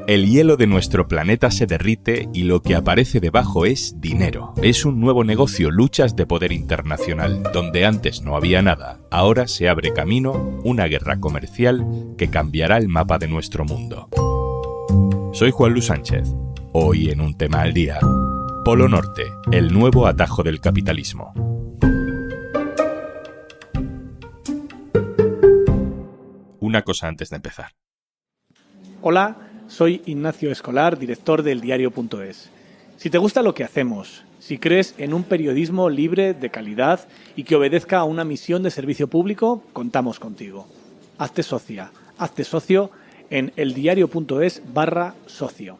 El hielo de nuestro planeta se derrite y lo que aparece debajo es dinero. Es un nuevo negocio, luchas de poder internacional. Donde antes no había nada, ahora se abre camino una guerra comercial que cambiará el mapa de nuestro mundo. Soy Juan Luis Sánchez. Hoy en Un Tema al Día, Polo Norte, el nuevo atajo del capitalismo. Una cosa antes de empezar. Hola, soy Ignacio Escolar, director del diario.es. Si te gusta lo que hacemos, si crees en un periodismo libre, de calidad y que obedezca a una misión de servicio público, contamos contigo. Hazte socia, hazte socio en eldiario.es/socio.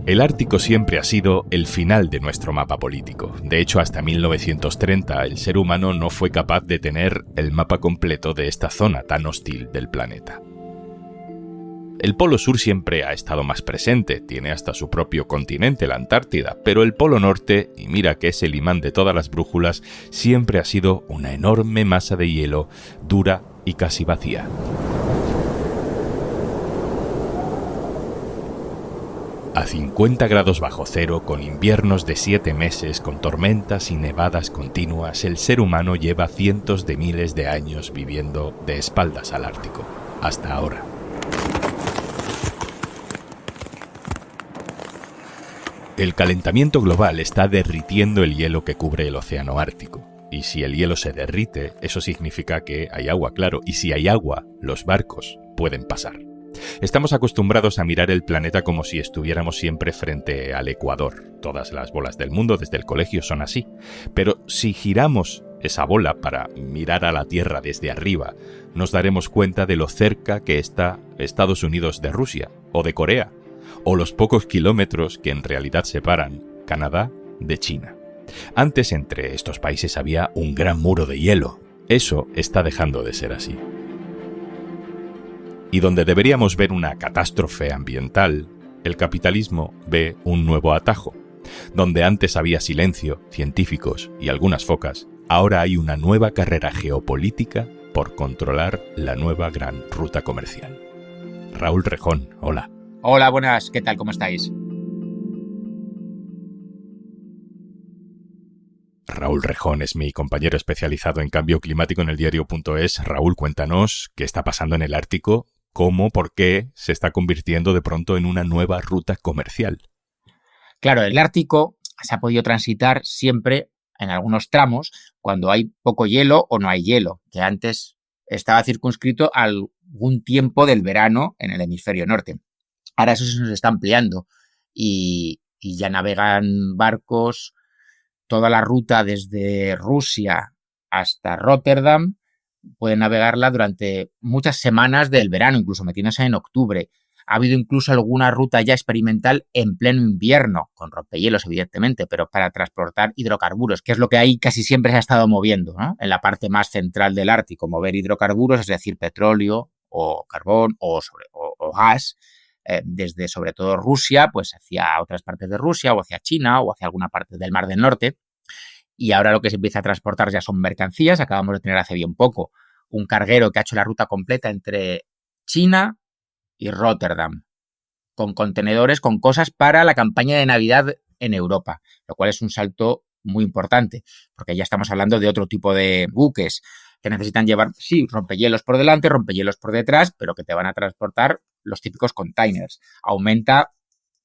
El Ártico siempre ha sido el final de nuestro mapa político. De hecho, hasta 1930 el ser humano no fue capaz de tener el mapa completo de esta zona tan hostil del planeta. El Polo Sur siempre ha estado más presente, tiene hasta su propio continente, la Antártida, pero el Polo Norte, y mira que es el imán de todas las brújulas, siempre ha sido una enorme masa de hielo, dura y casi vacía. A 50 grados bajo cero, con inviernos de 7 meses, con tormentas y nevadas continuas, el ser humano lleva cientos de miles de años viviendo de espaldas al Ártico, hasta ahora. El calentamiento global está derritiendo el hielo que cubre el océano Ártico. Y si el hielo se derrite, eso significa que hay agua, claro, y si hay agua, los barcos pueden pasar. Estamos acostumbrados a mirar el planeta como si estuviéramos siempre frente al Ecuador. Todas las bolas del mundo desde el colegio son así. Pero si giramos esa bola para mirar a la Tierra desde arriba, nos daremos cuenta de lo cerca que está Estados Unidos de Rusia o de Corea, o los pocos kilómetros que en realidad separan Canadá de China. Antes entre estos países había un gran muro de hielo. Eso está dejando de ser así. Y donde deberíamos ver una catástrofe ambiental, el capitalismo ve un nuevo atajo. Donde antes había silencio, científicos y algunas focas, ahora hay una nueva carrera geopolítica por controlar la nueva gran ruta comercial. Raúl Rejón, hola. Hola, buenas, ¿qué tal? ¿Cómo estáis? Raúl Rejón es mi compañero especializado en cambio climático en el diario.es. Raúl, cuéntanos qué está pasando en el Ártico. ¿Cómo, por qué se está convirtiendo de pronto en una nueva ruta comercial? Claro, el Ártico se ha podido transitar siempre en algunos tramos cuando hay poco hielo o no hay hielo, que antes estaba circunscrito a algún tiempo del verano en el hemisferio norte. Ahora eso se nos está ampliando y ya navegan barcos toda la ruta desde Rusia hasta Rotterdam. Pueden navegarla durante muchas semanas del verano, incluso metiéndose en octubre. Ha habido incluso alguna ruta ya experimental en pleno invierno, con rompehielos evidentemente, pero para transportar hidrocarburos, que es lo que ahí casi siempre se ha estado moviendo, ¿no? En la parte más central del Ártico, mover hidrocarburos, es decir, petróleo o carbón o gas, desde sobre todo Rusia, pues hacia otras partes de Rusia o hacia China o hacia alguna parte del Mar del Norte. Y ahora lo que se empieza a transportar ya son mercancías. Acabamos de tener hace bien poco un carguero que ha hecho la ruta completa entre China y Rotterdam, con contenedores, con cosas para la campaña de Navidad en Europa, lo cual es un salto muy importante, porque ya estamos hablando de otro tipo de buques que necesitan llevar, sí, rompehielos por delante, rompehielos por detrás, pero que te van a transportar los típicos containers. Aumenta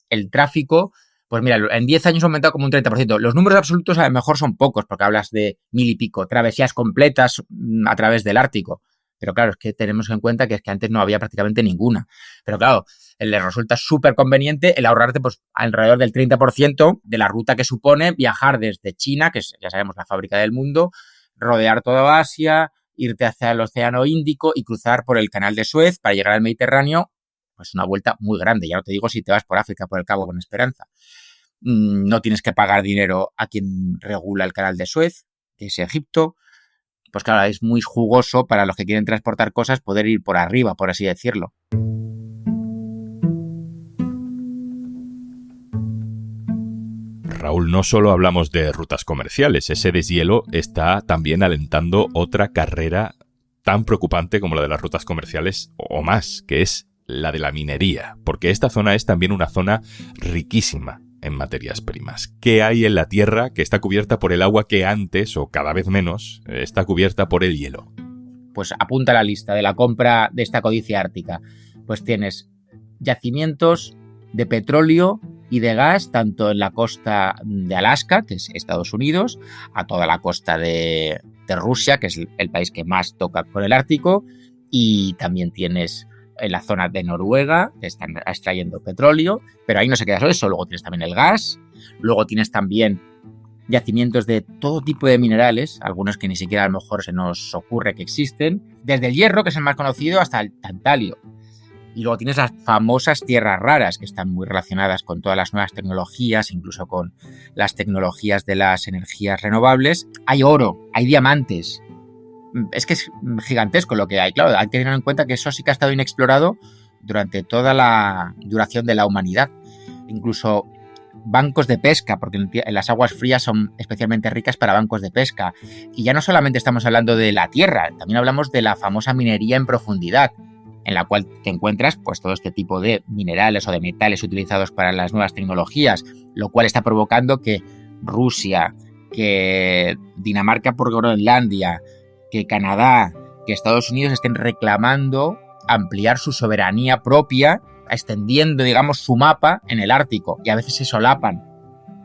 el tráfico. Pues mira, en 10 años ha aumentado como un 30%. Los números absolutos a lo mejor son pocos, porque hablas de 1000 y pico travesías completas a través del Ártico. Pero claro, es que tenemos en cuenta que es que antes no había prácticamente ninguna. Pero claro, les resulta súper conveniente el ahorrarte pues alrededor del 30% de la ruta que supone viajar desde China, que es, ya sabemos, la fábrica del mundo, rodear toda Asia, irte hacia el Océano Índico y cruzar por el Canal de Suez para llegar al Mediterráneo. Pues una vuelta muy grande. Ya no te digo si te vas por África, por el Cabo Buena Esperanza. No tienes que pagar dinero a quien regula el canal de Suez, que es Egipto. Pues claro, es muy jugoso para los que quieren transportar cosas poder ir por arriba, por así decirlo. Raúl, no solo hablamos de rutas comerciales, ese deshielo está también alentando otra carrera tan preocupante como la de las rutas comerciales o más, que es la de la minería, porque esta zona es también una zona riquísima en materias primas. ¿Qué hay en la Tierra que está cubierta por el agua que antes, o cada vez menos, está cubierta por el hielo? Pues apunta a la lista de la compra de esta codicia ártica. Pues tienes yacimientos de petróleo y de gas, tanto en la costa de Alaska, que es Estados Unidos, a toda la costa de Rusia, que es el país que más toca con el Ártico, y también tienes en la zona de Noruega, que están extrayendo petróleo, pero ahí no se queda solo eso, luego tienes también el gas, luego tienes también yacimientos de todo tipo de minerales, algunos que ni siquiera a lo mejor se nos ocurre que existen, desde el hierro, que es el más conocido, hasta el tantalio. Y luego tienes las famosas tierras raras, que están muy relacionadas con todas las nuevas tecnologías, incluso con las tecnologías de las energías renovables. Hay oro, hay diamantes. Es que es gigantesco lo que hay. Claro, hay que tener en cuenta que eso sí que ha estado inexplorado durante toda la duración de la humanidad. Incluso bancos de pesca, porque en las aguas frías son especialmente ricas para bancos de pesca. Y ya no solamente estamos hablando de la tierra, también hablamos de la famosa minería en profundidad, en la cual te encuentras pues todo este tipo de minerales o de metales utilizados para las nuevas tecnologías, lo cual está provocando que Rusia, que Dinamarca por Groenlandia, que Canadá, que Estados Unidos estén reclamando ampliar su soberanía propia, extendiendo, digamos, su mapa en el Ártico, y a veces se solapan.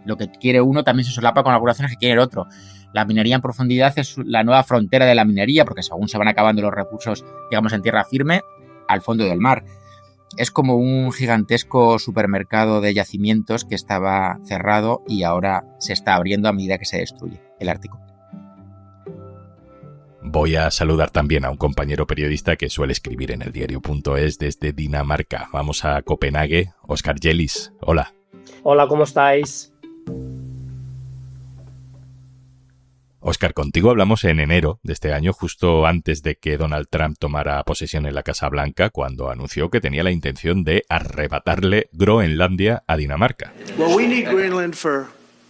Lo que quiere uno también se solapa con algunas zonas que quiere el otro. La minería en profundidad es la nueva frontera de la minería, porque según se van acabando los recursos, digamos, en tierra firme, al fondo del mar. Es como un gigantesco supermercado de yacimientos que estaba cerrado y ahora se está abriendo a medida que se destruye el Ártico. Voy a saludar también a un compañero periodista que suele escribir en el diario.es desde Dinamarca. Vamos a Copenhague. Óscar Yelis, hola. Hola, ¿cómo estáis? Óscar, contigo hablamos en enero de este año, justo antes de que Donald Trump tomara posesión en la Casa Blanca, cuando anunció que tenía la intención de arrebatarle Groenlandia a Dinamarca. Well, we need Greenland for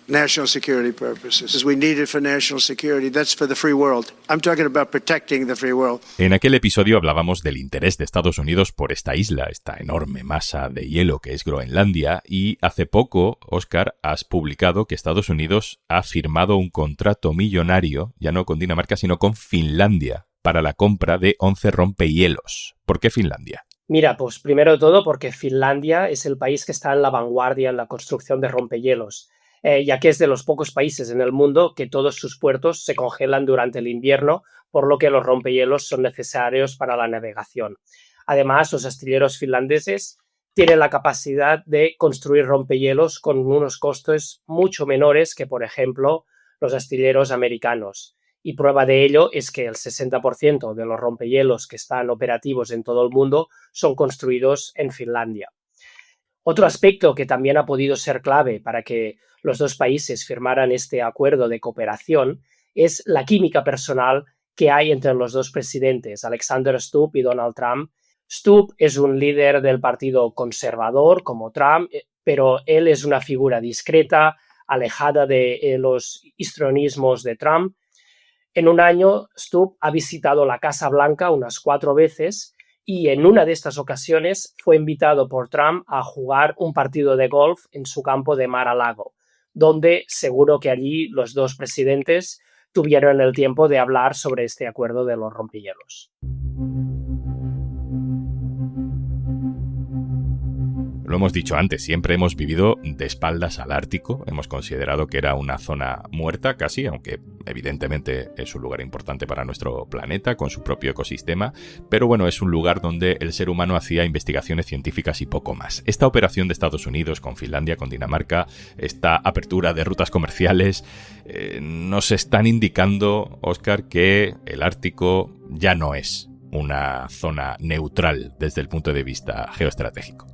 national security purposes. We need it for national security. That's for the free world. I'm talking about protecting the free world. En aquel episodio hablábamos del interés de Estados Unidos por esta isla, esta enorme masa de hielo que es Groenlandia, y hace poco, Óscar, has publicado que Estados Unidos ha firmado un contrato millonario, ya no con Dinamarca, sino con Finlandia, para la compra de 11 rompehielos. ¿Por qué Finlandia? Mira, pues primero de todo porque Finlandia es el país que está en la vanguardia en la construcción de rompehielos. Ya que es de los pocos países en el mundo que todos sus puertos se congelan durante el invierno, por lo que los rompehielos son necesarios para la navegación. Además, los astilleros finlandeses tienen la capacidad de construir rompehielos con unos costes mucho menores que, por ejemplo, los astilleros americanos. Y prueba de ello es que el 60% de los rompehielos que están operativos en todo el mundo son construidos en Finlandia. Otro aspecto que también ha podido ser clave para que los dos países firmaran este acuerdo de cooperación es la química personal que hay entre los dos presidentes, Alexander Stubb y Donald Trump. Stubb es un líder del partido conservador como Trump, pero él es una figura discreta, alejada de los histrionismos de Trump. En un año, Stubb ha visitado la Casa Blanca unas 4 veces y en una de estas ocasiones fue invitado por Trump a jugar un partido de golf en su campo de Mar-a-Lago, donde seguro que allí los dos presidentes tuvieron el tiempo de hablar sobre este acuerdo de los rompehielos. Lo hemos dicho antes, siempre hemos vivido de espaldas al Ártico, hemos considerado que era una zona muerta casi, aunque evidentemente es un lugar importante para nuestro planeta, con su propio ecosistema, pero bueno, es un lugar donde el ser humano hacía investigaciones científicas y poco más. Esta operación de Estados Unidos con Finlandia, con Dinamarca, esta apertura de rutas comerciales, nos están indicando, Óscar, que el Ártico ya no es una zona neutral desde el punto de vista geoestratégico.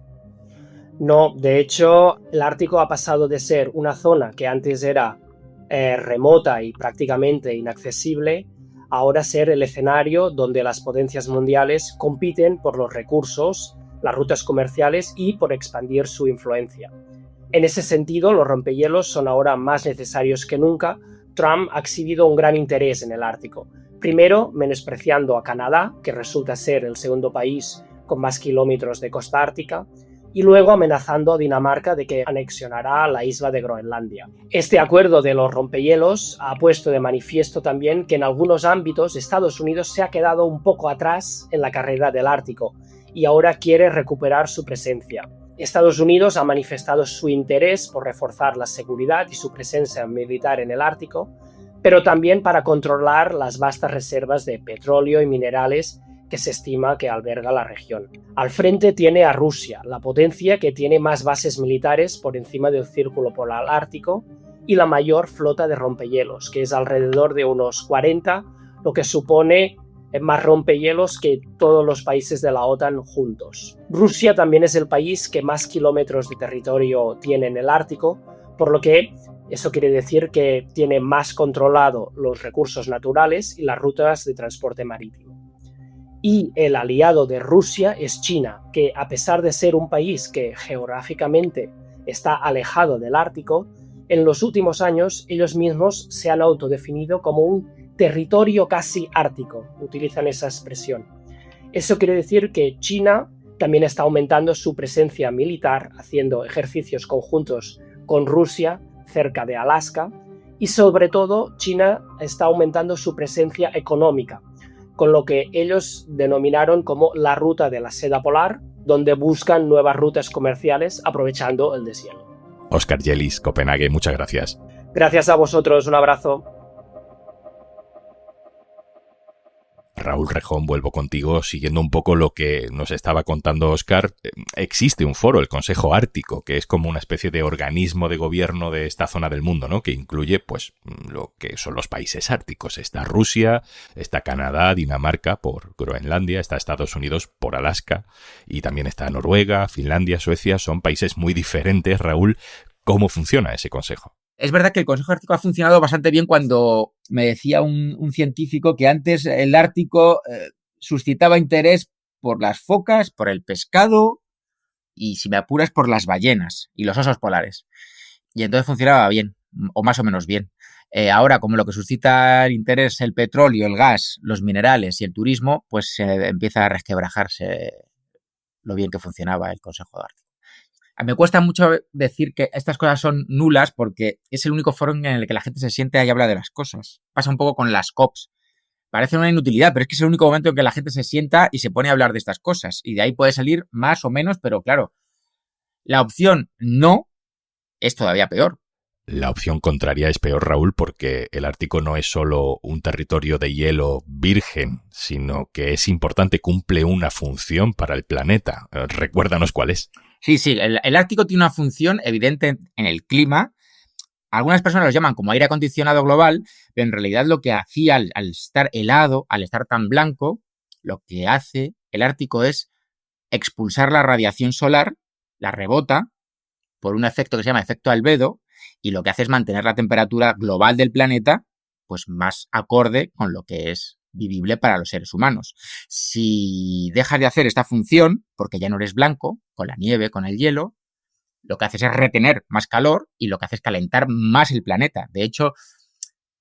No, de hecho, el Ártico ha pasado de ser una zona que antes era remota y prácticamente inaccesible, a ahora ser el escenario donde las potencias mundiales compiten por los recursos, las rutas comerciales y por expandir su influencia. En ese sentido, los rompehielos son ahora más necesarios que nunca. Trump ha exhibido un gran interés en el Ártico. Primero, menospreciando a Canadá, que resulta ser el segundo país con más kilómetros de costa ártica, y luego amenazando a Dinamarca de que anexionará la isla de Groenlandia. Este acuerdo de los rompehielos ha puesto de manifiesto también que en algunos ámbitos Estados Unidos se ha quedado un poco atrás en la carrera del Ártico y ahora quiere recuperar su presencia. Estados Unidos ha manifestado su interés por reforzar la seguridad y su presencia militar en el Ártico, pero también para controlar las vastas reservas de petróleo y minerales que se estima que alberga la región. Al frente tiene a Rusia, la potencia que tiene más bases militares por encima del Círculo Polar Ártico y la mayor flota de rompehielos, que es alrededor de unos 40, lo que supone más rompehielos que todos los países de la OTAN juntos. Rusia también es el país que más kilómetros de territorio tiene en el Ártico, por lo que eso quiere decir que tiene más controlado los recursos naturales y las rutas de transporte marítimo. Y el aliado de Rusia es China, que a pesar de ser un país que geográficamente está alejado del Ártico, en los últimos años ellos mismos se han autodefinido como un territorio casi ártico, utilizan esa expresión. Eso quiere decir que China también está aumentando su presencia militar, haciendo ejercicios conjuntos con Rusia cerca de Alaska, y sobre todo China está aumentando su presencia económica, con lo que ellos denominaron como la ruta de la seda polar, donde buscan nuevas rutas comerciales aprovechando el deshielo. Óscar Yelis, Copenhague, muchas gracias. Gracias a vosotros, un abrazo. Raúl Rejón, vuelvo contigo, siguiendo un poco lo que nos estaba contando Óscar. Existe un foro, el Consejo Ártico, que es como una especie de organismo de gobierno de esta zona del mundo, ¿no? Que incluye, pues, lo que son los países árticos. Está Rusia, está Canadá, Dinamarca por Groenlandia, está Estados Unidos por Alaska, y también está Noruega, Finlandia, Suecia. Son países muy diferentes. Raúl, ¿cómo funciona ese consejo? Es verdad que el Consejo Ártico ha funcionado bastante bien cuando me decía un científico que antes el Ártico suscitaba interés por las focas, por el pescado y, si me apuras, por las ballenas y los osos polares. Y entonces funcionaba bien, o más o menos bien. Ahora, como lo que suscita interés es el petróleo, el gas, los minerales y el turismo, pues empieza a resquebrajarse lo bien que funcionaba el Consejo Ártico. Me cuesta mucho decir que estas cosas son nulas porque es el único foro en el que la gente se siente y habla de las cosas. Pasa un poco con las COPs. Parece una inutilidad, pero es que es el único momento en que la gente se sienta y se pone a hablar de estas cosas. Y de ahí puede salir más o menos, pero claro, la opción no es todavía peor. La opción contraria es peor, Raúl, porque el Ártico no es solo un territorio de hielo virgen, sino que es importante, cumple una función para el planeta. Recuérdanos cuál es. Sí, el Ártico tiene una función evidente en el clima. Algunas personas lo llaman como aire acondicionado global, pero en realidad lo que hacía al estar helado, al estar tan blanco, lo que hace el Ártico es expulsar la radiación solar, la rebota por un efecto que se llama efecto albedo, y lo que hace es mantener la temperatura global del planeta pues más acorde con lo que es vivible para los seres humanos. Si dejas de hacer esta función, porque ya no eres blanco, con la nieve, con el hielo, lo que haces es retener más calor y lo que hace es calentar más el planeta. De hecho,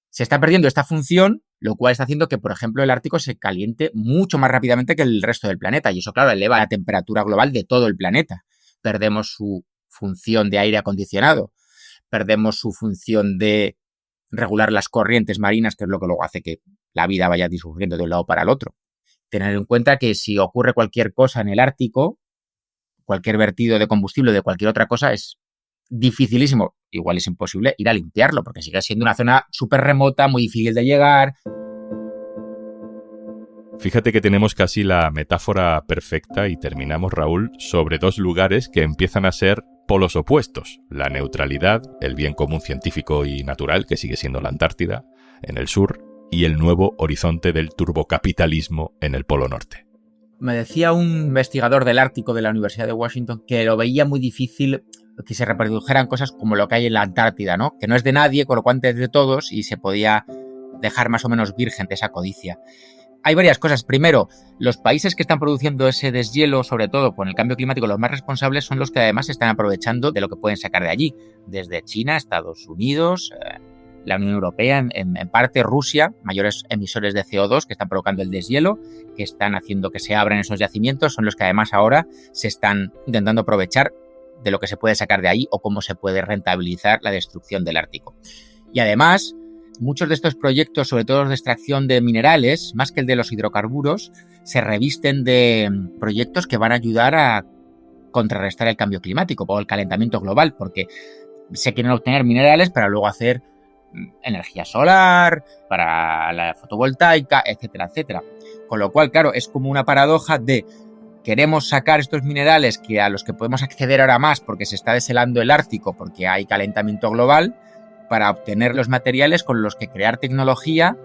se está perdiendo esta función, lo cual está haciendo que, por ejemplo, el Ártico se caliente mucho más rápidamente que el resto del planeta. Y eso, claro, eleva la temperatura global de todo el planeta. Perdemos su función de aire acondicionado, perdemos su función de regular las corrientes marinas, que es lo que luego hace que la vida vaya discurriendo de un lado para el otro. Tener en cuenta que si ocurre cualquier cosa en el Ártico, cualquier vertido de combustible o de cualquier otra cosa, es dificilísimo, igual es imposible, ir a limpiarlo, porque sigue siendo una zona súper remota, muy difícil de llegar. Fíjate que tenemos casi la metáfora perfecta y terminamos, Raúl, sobre dos lugares que empiezan a ser polos opuestos. La neutralidad, el bien común científico y natural, que sigue siendo la Antártida, en el sur, y el nuevo horizonte del turbocapitalismo en el polo norte. Me decía un investigador del Ártico de la Universidad de Washington que lo veía muy difícil que se reprodujeran cosas como lo que hay en la Antártida, ¿no? Que no es de nadie, con lo cual es de todos y se podía dejar más o menos virgen de esa codicia. Hay varias cosas. Primero, los países que están produciendo ese deshielo, sobre todo por el cambio climático, los más responsables son los que además están aprovechando de lo que pueden sacar de allí. Desde China, Estados Unidos, la Unión Europea, en parte Rusia, mayores emisores de CO2 que están provocando el deshielo, que están haciendo que se abran esos yacimientos, son los que además ahora se están intentando aprovechar de lo que se puede sacar de ahí o cómo se puede rentabilizar la destrucción del Ártico. Y además, muchos de estos proyectos, sobre todo los de extracción de minerales, más que el de los hidrocarburos, se revisten de proyectos que van a ayudar a contrarrestar el cambio climático o el calentamiento global, porque se quieren obtener minerales para luego hacer energía solar, para la fotovoltaica, etcétera, etcétera. Con lo cual, claro, es como una paradoja de queremos sacar estos minerales que a los que podemos acceder ahora más porque se está deshelando el Ártico, porque hay calentamiento global, para obtener los materiales con los que crear tecnología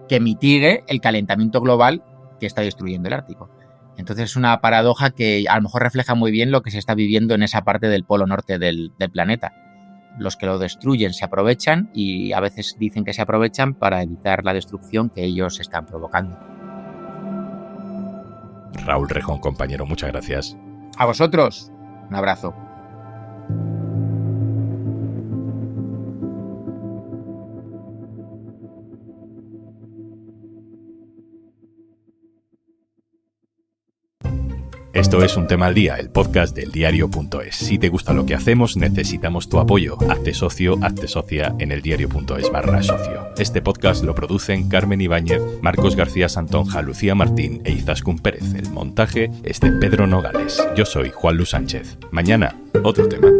que mitigue el calentamiento global que está destruyendo el Ártico. Entonces es una paradoja que a lo mejor refleja muy bien lo que se está viviendo en esa parte del polo norte del planeta. Los que lo destruyen se aprovechan y a veces dicen que se aprovechan para evitar la destrucción que ellos están provocando. Raúl Rejón, compañero, muchas gracias. A vosotros, un abrazo. Esto es Un Tema al Día, el podcast del diario.es. Si te gusta lo que hacemos, necesitamos tu apoyo. Hazte socio, hazte socia en eldiario.es/socio. Este podcast lo producen Carmen Ibáñez, Marcos García Santonja, Lucía Martín e Izaskun Pérez. El montaje es de Pedro Nogales. Yo soy Juan Luis Sánchez. Mañana, otro tema.